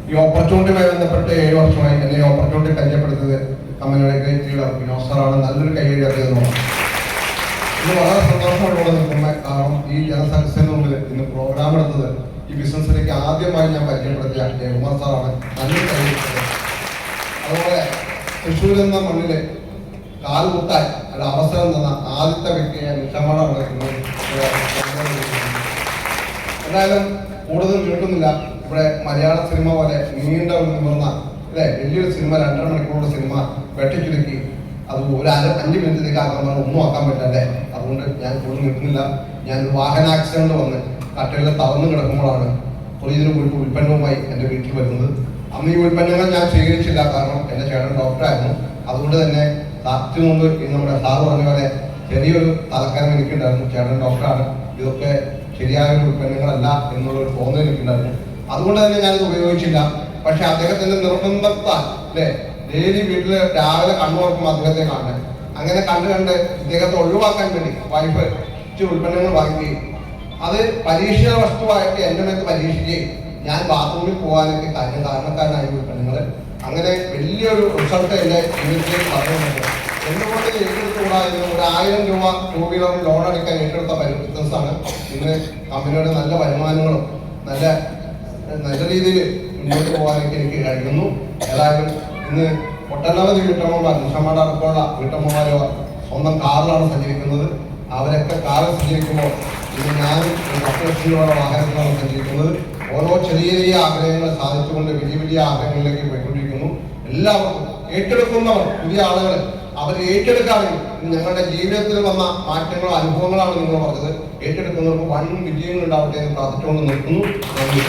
ഈ ഓപ്പർച്യൂണിറ്റിയുമായി ബന്ധപ്പെട്ട് 7 വർഷമായി എന്നെ ഈ ഓപ്പർച്യൂണിറ്റി പരിചയപ്പെടുത്തിയത് കമ്പനിയുടെ ഗ്രേറ്റ് ലീഡർ വിനോദ് സാറാണ്. നല്ലൊരു കൈയടി അദ്ദേഹം. ഇന്ന് വളരെ സന്തോഷത്തോടെ നിൽക്കുന്ന കാരണം ഈ ജനസദസ്സിന് മുമ്പിൽ ഇന്ന് പ്രോഗ്രാം എടുത്തത് ഈ ബിസിനസ്സിലേക്ക് ആദ്യമായി ഞാൻ പരിചയപ്പെടുത്തിയ ജയകുമാർ സാറാണ്. നല്ലൊരു കൈയടി. അതുപോലെ തൃശ്ശൂർ എന്ന മണ്ണില് കാൽകുത്താൻ ഒരു അവസരം തന്ന ആദ്യത്തെ വ്യക്തിയെ നിഷാമാണ്. എന്തായാലും കൂടുതൽ കേൾക്കുന്നില്ല. ഇവിടെ മലയാള സിനിമ പോലെ നീണ്ട നിവർന്ന വലിയൊരു സിനിമ 2.5 മണിക്കൂറുള്ള സിനിമ വെട്ടിച്ചുരുക്കി അത് ഒരു 5 മിനിറ്റിലേക്ക് ആക്കാൻ പറഞ്ഞാൽ ഒന്നും ആക്കാൻ പറ്റല്ലേ. അതുകൊണ്ട് ഞാൻ കൂടുതൽ നിൽക്കുന്നില്ല. ഞാൻ വാഹന ആക്സിഡന്റ് വന്ന് കട്ടലിൽ തളർന്നു കിടക്കുമ്പോഴാണ് ഇതിന് പോയിട്ട് ഉൽപ്പന്നവുമായി എൻ്റെ വീട്ടിൽ വരുന്നത്. അന്ന് ഈ ഉൽപ്പന്നങ്ങൾ ഞാൻ സ്വീകരിച്ചില്ല, കാരണം എൻ്റെ ചേട്ടൻ ഡോക്ടറായിരുന്നു. അതുകൊണ്ട് തന്നെ സാറിന് മുമ്പ് നമ്മുടെ സാറ് പറഞ്ഞ പോലെ ചെറിയൊരു തലക്കാരം എനിക്കുണ്ടായിരുന്നു. ചേട്ടൻ ഡോക്ടറാണ്, ഇതൊക്കെ ശരിയായ ഉൽപ്പന്നങ്ങളല്ല എന്നുള്ളൊരു തോന്നൽ എനിക്കുണ്ടായിരുന്നു. അതുകൊണ്ട് തന്നെ ഞാനിത് ഉപയോഗിച്ചില്ല. പക്ഷെ അദ്ദേഹത്തിന്റെ നിർബന്ധത്താൽ ഡെയിലി വീട്ടില് രാവിലെ കണ്ണുറക്കുമ്പോൾ അദ്ദേഹത്തെ കാണാൻ അങ്ങനെ കണ്ട് ഇദ്ദേഹത്തെ ഒഴിവാക്കാൻ വേണ്ടി വൈഫ് ഇച്ചിരി ഉൽപ്പന്നങ്ങൾ വാങ്ങുകയും അത് പരീക്ഷ വസ്തുവായിട്ട് എൻ്റെ മേത്ത് പരീക്ഷിക്കുകയും ഞാൻ ബാത്റൂമിൽ പോകാനൊക്കെ കാരണക്കാരനായി ഉൽപ്പന്നങ്ങൾ അങ്ങനെ വലിയൊരു റിസൾട്ട് എൻ്റെ ജീവിതത്തിലേക്ക് പറഞ്ഞിട്ടുണ്ട്. എന്തുകൊണ്ട് ഏറ്റെടുത്തുകൂടാതെ ഒരു 1000 രൂപ 2 വീലർ ലോൺ അടയ്ക്കാൻ ഏറ്റെടുത്ത ബിസിനസ്സാണ്. ഇന്ന് കമ്പനിയുടെ നല്ല വരുമാനങ്ങളും നല്ല രീതിയിൽ മുന്നോട്ട് പോകാനൊക്കെ എനിക്ക് കഴിയുന്നു. ഏതായാലും ഇന്ന് ഒട്ടനവധി വീട്ടമ്മമാർ നിഷാമ്മയുടെ അടക്കമുള്ള വീട്ടമ്മമാരോ സ്വന്തം കാറിലാണ് സഞ്ചരിക്കുന്നത്. അവരൊക്കെ കാറിൽ സഞ്ചരിക്കുമ്പോൾ ഇന്ന് ഞാനും 10 ലക്ഷത്തിലുള്ള വാഹനത്തിലാണ് സഞ്ചരിക്കുന്നത്. ഓരോ ചെറിയ ആഗ്രഹങ്ങൾ സാധിച്ചുകൊണ്ട് വലിയ ആഗ്രഹങ്ങളിലേക്ക് പോയിക്കൊണ്ടിരിക്കുന്നു. എല്ലാവർക്കും ഏറ്റെടുക്കുന്നവർ പുതിയ ആളുകൾ അവർ ഏറ്റെടുക്കുകയാണെങ്കിൽ ഞങ്ങളുടെ ജീവിതത്തിൽ വന്ന മാറ്റങ്ങളോ അനുഭവങ്ങളാണ് നിങ്ങൾ പറഞ്ഞത്. ഏറ്റെടുക്കുന്നവർക്ക് വൻ വിജയങ്ങൾ ഉണ്ടാവട്ടെ എന്ന് പ്രാർത്ഥിച്ചുകൊണ്ട് നിർത്തുന്നു. നന്ദി.